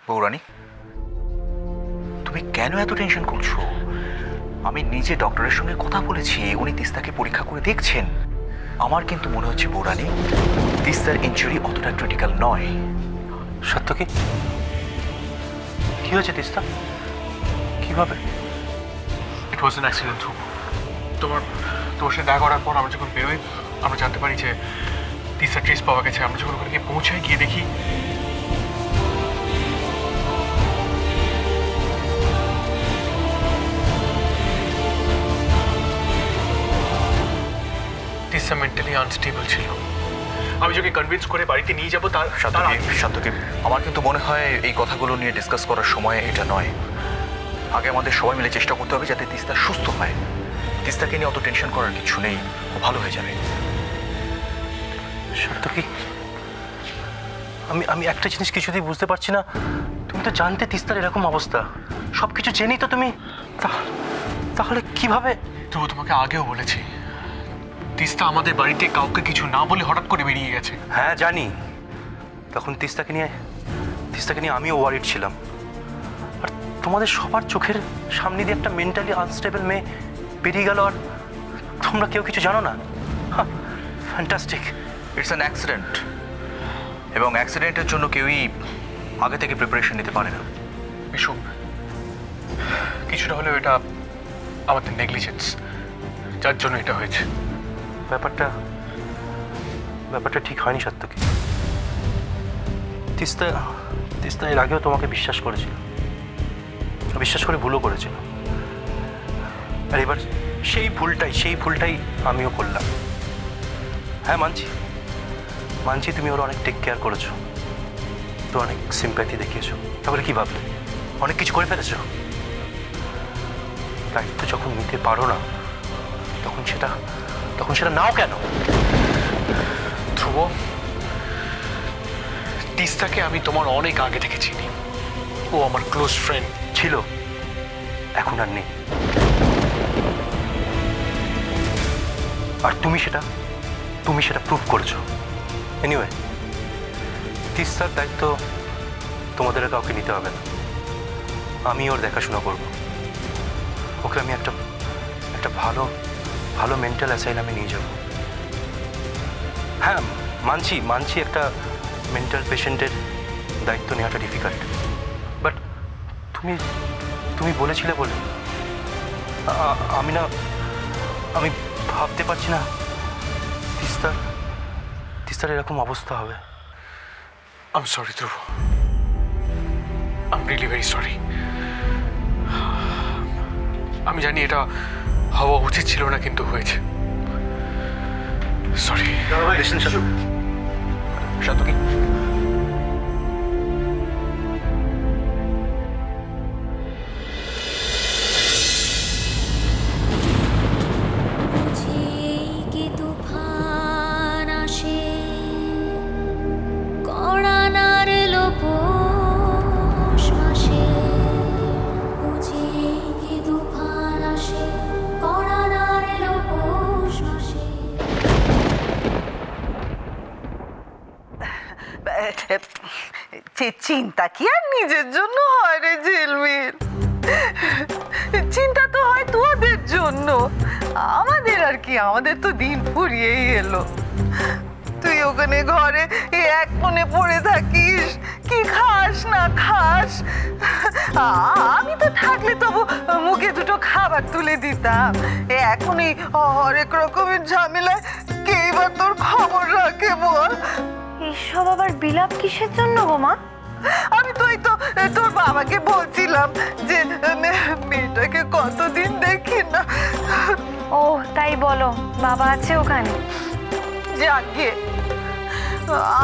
বৌরানী, তুমি কেন এত টেনশন করছো? আমি নিজে ডক্টরের সঙ্গে কথা বলেছি, উনি তিস্তাকে পরীক্ষা করে দেখছেন। আমার কিন্তু মনে হচ্ছে বৌরানী, তিস্তার ইনজুরি অতটা ক্রিটিক্যাল নয়। সত্য কি হয়েছে তিস্তা? কিভাবে? ইট ওয়াজ অ্যান অ্যাক্সিডেন্ট। তোমার সাথে দেখা করার পর আমরা যখন বেরোই, আমরা জানতে পারি যে তিস্তার ট্রেস পাওয়া গেছে। আমরা যখন ওখানে গিয়ে পৌঁছাই, গিয়ে দেখি তিস্তা মেন্টালি আনস্টেবল ছিল। আমি যদি কনভিন্স করে বাড়িতে নিয়ে যাবো তার শান্তকে, আমার কিন্তু মনে হয় এই কথাগুলো নিয়ে ডিসকাস করার সময় এটা নয়। আগে আমাদের সবাই মিলে চেষ্টা করতে হবে যাতে তিস্তা সুস্থ হয়। তিস্তাকে নিয়ে অত টেনশন করার কিছু নেই, ও ভালো হয়ে যাবে। সত্য কি? আমি একটা জিনিস কিছুতেই বুঝতে পারছি না। তুমি তো জানতে তিস্তার এরকম অবস্থা, সব কিছু জেনেই তো তুমি, তাহলে কিভাবে? তবু তোমাকে আগেও বলেছি, তিস্তা আমাদের বাড়িতে কাউকে কিছু না বলে হঠাৎ করে বেরিয়ে গেছে। হ্যাঁ জানি, তখন তিস্তাকে নিয়ে আমিও ওয়ারিড ছিলাম। আর তোমাদের সবার চোখের সামনে দিয়ে একটা মেন্টালি আনস্টেবল মেয়ে বেরিয়ে গেল, আর তোমরা কেউ কিছু জানো না? ফ্যান্টাস্টিক। ইটস অ্যান অ্যাক্সিডেন্ট, এবং অ্যাক্সিডেন্টের জন্য কেউই আগে থেকে প্রিপারেশন নিতে পারে না। এসব কিছুটা হলেও এটা আমাদের নেগলিজেন্স, যার জন্য এটা হয়েছে। ব্যাপারটা ঠিক হয়নি সত্যকি। তিস্তা এর আগেও তোমাকে বিশ্বাস করেছিল, বিশ্বাস করে ভুলও করেছিল। আর এবার সেই ভুলটাই আমিও করলাম। হ্যাঁ মানছি তুমি ওর অনেক টেক কেয়ার করেছো, তো অনেক সিম্প্যাথি দেখিয়েছো। তাহলে কি ভাবলে অনেক কিছু করে ফেলেছো? দায়িত্ব যখন নিতে পারো না, তখন সেটা নাও কেন? ধ্রুব, তিস্তাকে আমি তোমার অনেক আগে থেকে চিনি। ও আমার ক্লোজ ফ্রেন্ড ছিল, এখন আর নেই। আর তুমি সেটা প্রুভ করেছো। এনিওয়ে, তিস্তার দায়িত্ব তোমাদের কাউকে নিতে হবে না, আমি ওর দেখাশোনা করব। ওকে আমি একটা ভালো মেন্টাল অ্যাসাইলামে নিয়ে যাব। হ্যাঁ মানছি একটা মেন্টাল পেশেন্টের দায়িত্ব নেওয়াটা ডিফিকাল্ট, বাট তুমি বলেছিলে বলে আমি ভাবতে পারছি না তিস্তার এরকম অবস্থা হবে। I am sorry Dhruv, I am really very sorry. আমি জানি এটা হওয়া উচিত ছিল না, কিন্তু হয়েছে। সরি। শান্তকি, চিন্তা কি আর নিজের জন্য হয় রে ঝিলমিল? চিন্তা তো হয় তোদের জন্য। আমাদের আর কি, আমাদের তো দিন ফুরিয়েই এলো। তুই ওখানে ঘরে এক কোণে পড়ে থাকিস, কি খাস না খাস। আমি তো থাকলে তবু মুখে দুটো খাবার তুলে দিতাম। এখনই হরেক রকমের ঝামেলায় কে এবার তোর খবর রাখে বল? এসব আবার বিলাপ কিসের জন্য গো মা? আমি তো তোর বাবাকে বলছিলাম যে মেয়েটাকে কতদিন দেখি না। ও তাই বলো, বাবা আছে ওখানে? যাকে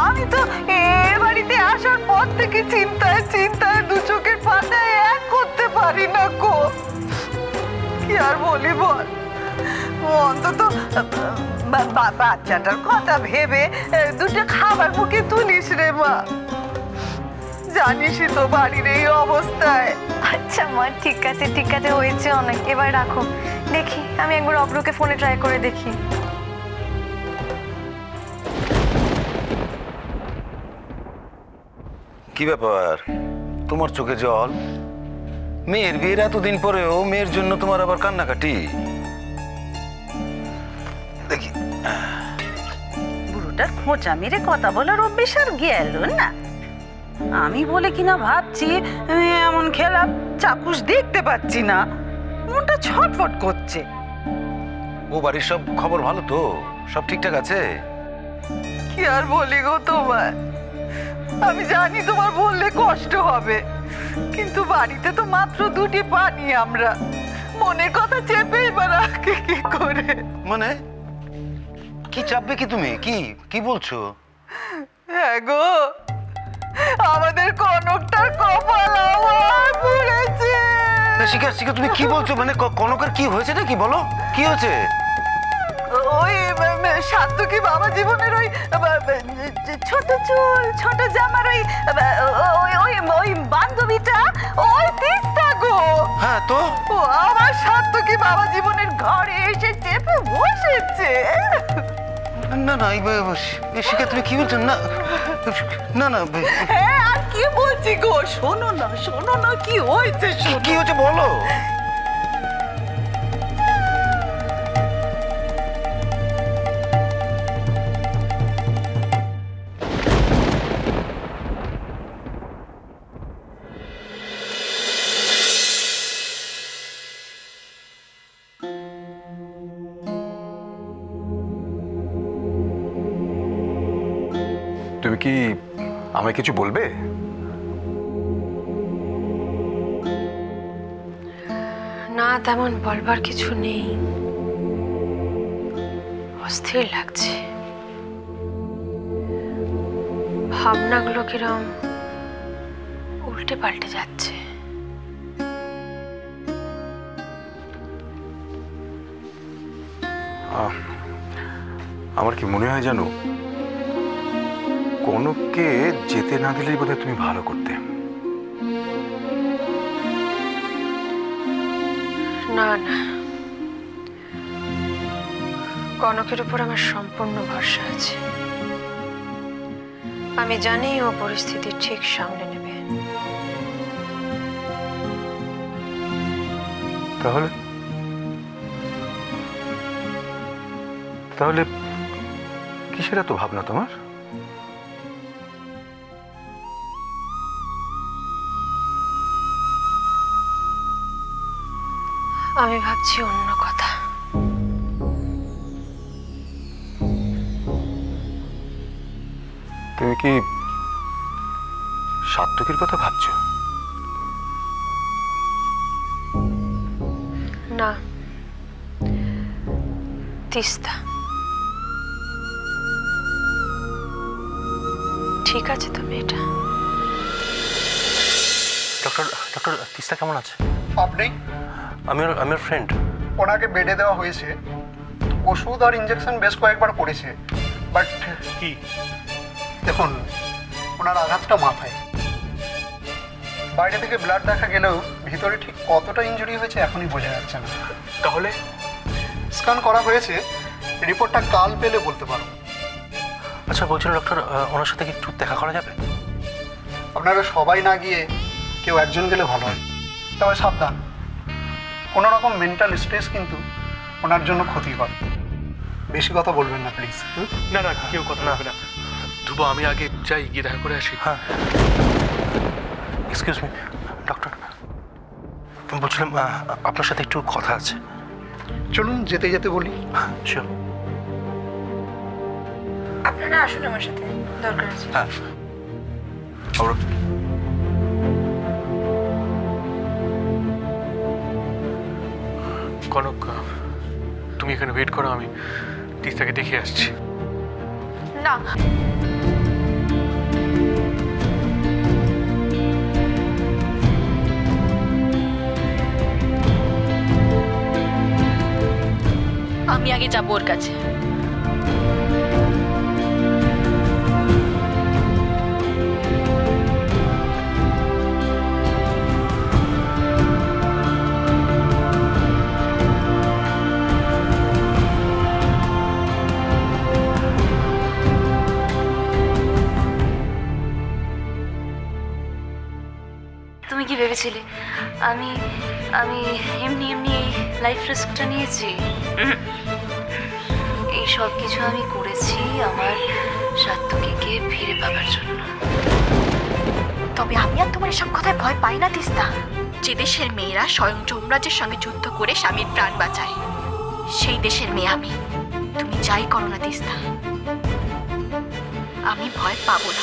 আমি তো এ বাড়িতে আসার পর থেকে চিন্তায় দু চোখের পাতায় এক করতে পারি না গো। কি আর বলি বল, অন্তত বাচ্চাটার কথা ভেবে দুটো খাবার মুখে তুলিস রে মা। জানিসই তো বাড়ির এই অবস্থায়। আচ্ছা মা, ঠিক আছে হয়েছে অনেক, এবার রাখো। দেখি আমি একবার অব্রুকে ফোনে ট্রাই করে দেখি। কি ব্যাপার, তোমার চোখে জল? মেয়ের বিয়ের এতদিন পরেও মেয়ের জন্য তোমার আবার কান্নাকাটি? দেখি বুড়োটার খোঁচা মেরে কথা বলার অভ্যেস আর গেল না। আমি বলে কিনা ভাবছি এমন খেলা চাকুস দেখতে পাচ্ছি না, মনটা ছটফট করছে। ও বাড়ির সব খবর ভালো তো? সব ঠিকঠাক আছে? কি আর বলি গো তোমার, আমি জানি তোমার বললে কষ্ট হবে, কিন্তু বাড়িতে তো মাত্র দুটি পানি, আমরা মনের কথা চেপেই বা রাখি কি করে? মানে কি চাপবে কি তুমি? কি কি বলছো? হ্যাঁ গো, আমাদের কনকটার কপাল আমার পুড়েছে। শিখা শিখা তুমি কি বলছো? মানে কনকের কি হয়েছে নাকি? বলো কি হয়েছে? ওই সাত্তকী বাবা জীবনের ওই ছোট চুল ছোট জামার ওই ওই ওই বান্ধবীটা, ওই তিস্তা গো। হ্যাঁ তো ও আমার সাত্তকী বাবা জীবনের ঘরে এসে চেপে বসেছে। না না শিখা তুমি কি বলছো? না না না হ্যাঁ আর কি বলছি গো, শোনো না কি হয়েছে। কি হয়েছে বলো। তুমি কি আমায় কিছু বলবে? না, তেমন বলবার কিছু নেই। অস্থির লাগছে, ভাবনাগুলো কিরম উল্টে পাল্টে যাচ্ছে। আমার কি মনে হয় জানো, কনককে যেতে না দিলেই বোধহয় তুমি ভালো করতে। না না, কনকের উপর আমার সম্পূর্ণ ভরসা আছে। আমি জানি ও পরিস্থিতি ঠিক সামলে নেবে। তাহলে তাহলে কিসের এত ভাবনা তোমার? আমি ভাবছি অন্য কথা। তুমি কি সাত্তকীর কথা ভাবছো? না, তিস্তা। ঠিক আছে তো মেয়েটা? ডক্টর তিস্তা কেমন আছে? আপনি? আমি ওর ফ্রেন্ড। ওনাকে বেডে দেওয়া হয়েছে, ওষুধ আর ইঞ্জেকশন বেশ কয়েকবার করেছে, বাট কি দেখুন ওনার আঘাতটা মাথায়। বাইরে থেকে ব্লাড দেখা গেলেও ভিতরে ঠিক কতটা ইনজুরি হয়েছে এখনই বোঝা যাচ্ছে না। তাহলে স্ক্যান করা হয়েছে, রিপোর্টটা কাল পেলে বলতে পারবো। আচ্ছা বলছিলাম ডক্টর, ওনার সাথে কি একটু দেখা করা যাবে? আপনারা সবাই না গিয়ে কেউ একজন গেলে ভালো হয়। তবে সাবধান, কোনো রকম মেন্টাল স্ট্রেস কিন্তু ওনার জন্য ক্ষতিকর। বেশি কথা বলবেন না প্লিজ। না না, কেউ কথা বলবে না। ধ্রুব, আমি আগে যাই, গিয়ে দেখা করে আসি। হ্যাঁ, এক্সকিউজ মি ডক্টর, বলছিলাম আপনার সাথে একটু কথা আছে। চলুন যেতে যেতে বলি। শিওর। আপনারা আসুন আমার সাথে, দরকার আছে। হ্যাঁ কনক, তুমি এখানে ওয়েট করো, আমি তিস্তাকে দেখে আসছি। না, আমি আগে যাবো ওর কাছে। তুমি কি ভেবেছিলে আমি আমি এমনি এমনি এই লাইফ রিস্কটা নিয়েছি? এই সব কিছু আমি করেছি আমার সাত্তকীকে ফিরে পাবার জন্য। তবে আমি আর তোমার এসব কথায় ভয় পাই না তিস্তা। যে দেশের মেয়েরা স্বয়ং যমরাজের সঙ্গে যুদ্ধ করে স্বামীর প্রাণ বাঁচায়, সেই দেশের মেয়ে আমি। তুমি যাই করো না তিস্তা, আমি ভয় পাবো না।